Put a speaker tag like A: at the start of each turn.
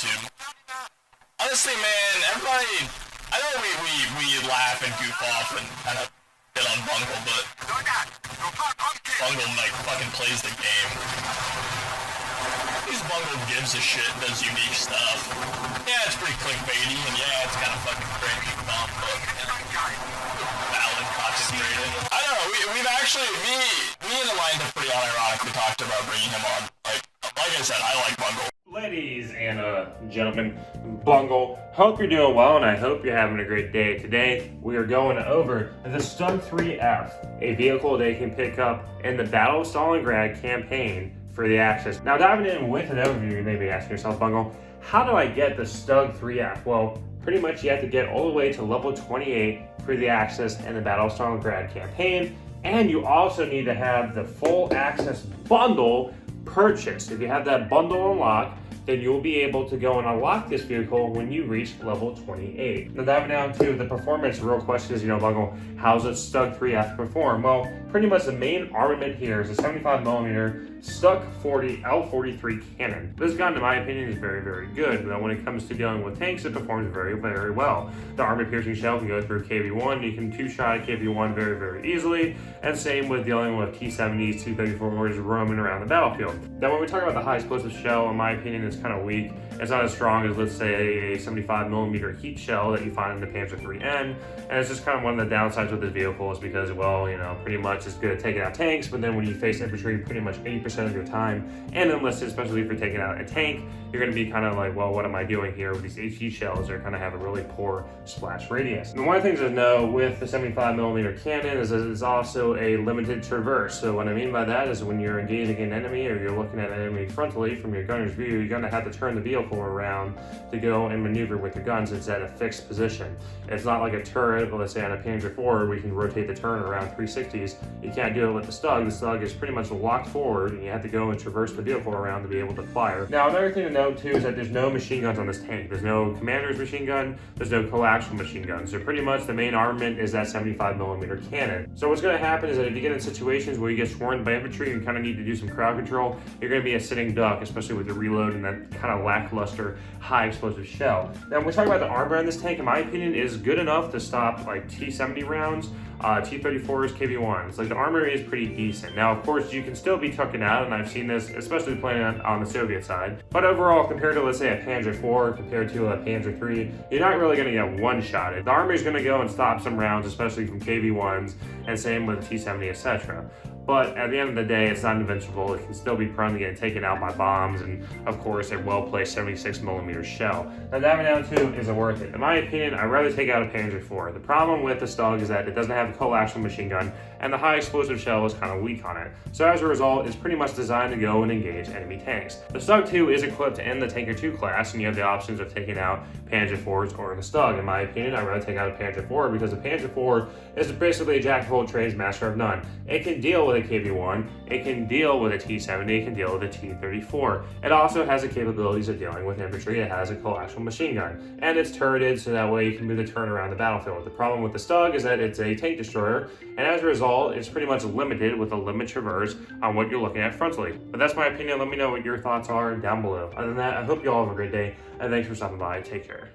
A: YouTube. Honestly, man, everybody, I know we laugh and goof off and kind of hit on Bungle, but Bungle like fucking plays the game. These Bungle gives a shit, does unique stuff. Yeah, it's pretty clickbaity, and yeah, it's kind of fucking cringy, dumb, but valid content created. I don't know, we've actually, me and Aligned have pretty unironically talked about bringing him on. Like I said, I like Bungle.
B: Ladies and gentlemen, Bungle, hope you're doing well and I hope you're having a great day. Today we are going over the StuG III F, a vehicle they can pick up in the Battle of Stalingrad campaign for the Axis. Now diving in with an overview, you may be asking yourself, Bungle, how do I get the StuG III F? Well, pretty much you have to get all the way to level 28 for the Axis and the Battle of Stalingrad campaign, and you also need to have the full Axis bundle purchased. If you have that bundle unlocked, then you'll be able to go and unlock this vehicle when you reach level 28. Now diving down to the performance, the real question is, Bungle, how's it StuG III F perform? Well, pretty much the main armament here is a 75mm StuK F2 cannon. This gun, in my opinion, is very, very good. Now, when it comes to dealing with tanks, it performs very, very well. The armor-piercing shell can go through KV-1. You can two-shot KV-1 very, very easily. And same with dealing with T-70s, T-34s roaming around the battlefield. Now, when we talk about the high explosive shell, in my opinion, it's kind of weak. It's not as strong as, let's say, a 75mm heat shell that you find in the Pz.IV F2. And it's just kind of one of the downsides with this vehicle is because, well, pretty much it's good at taking out tanks, but then when you face infantry pretty much 80% of your time, and enlisted, especially if you're taking out a tank, you're going to be kind of like, well, what am I doing here with these HE shells? They're kind of have a really poor splash radius. And one of the things to know with the 75mm cannon is that it's also a limited traverse. So what I mean by that is when you're engaging an enemy or you're looking at an enemy frontally from your gunner's view, you're going to have to turn the vehicle around to go and maneuver with your guns. It's at a fixed position. It's not like a turret, but let's say on a Pz.IV where we can rotate the turn around 360s. You can't do it with the StuG. The StuG is pretty much locked forward and you have to go and traverse the vehicle around to be able to fire. Now, another thing to note too is that there's no machine guns on this tank. There's no commander's machine gun, there's no coaxial machine gun. So pretty much the main armament is that 75mm cannon. So what's going to happen is that if you get in situations where you get swarmed by infantry and kind of need to do some crowd control, you're going to be a sitting duck, especially with the reload and that kind of lackluster high explosive shell. Now, when we're talking about the armor on this tank, in my opinion, is good enough to stop like T-70 rounds, T-34s, KV-1s. Like the armor is pretty decent. Now, of course, you can still be tucking out, and I've seen this, especially playing on the Soviet side. But overall, compared to, let's say, a Pz.IV, compared to a Pz.III III, you're not really going to get one-shotted. The armor is going to go and stop some rounds, especially from KV-1s, and same with T-70, etc. But at the end of the day, it's not invincible. It can still be prone to getting taken out by bombs and, of course, a well-placed 76mm shell. Now, diving down to, is it worth it? In my opinion, I'd rather take out a Pz.IV. The problem with the StuG is that it doesn't have a coaxial machine gun, and the high explosive shell is kind of weak on it. So as a result, it's pretty much designed to go and engage enemy tanks. The StuG II is equipped in the Tanker 2 class, and you have the options of taking out Pz.IVs or the StuG. In my opinion, I'd rather take out a Pz.IV because the Pz.IV is basically a jack of all trades, master of none. It can deal with a KV-1, it can deal with a T-70, it can deal with a T-34. It also has the capabilities of dealing with infantry. It has a coaxial machine gun, and it's turreted so that way you can move the turn around the battlefield. The problem with the StuG is that it's a tank destroyer, and as a result, it's pretty much limited with a limited traverse on what you're looking at frontally. But that's my opinion. Let me know what your thoughts are down below. Other than that, I hope you all have a great day, and thanks for stopping by. Take care.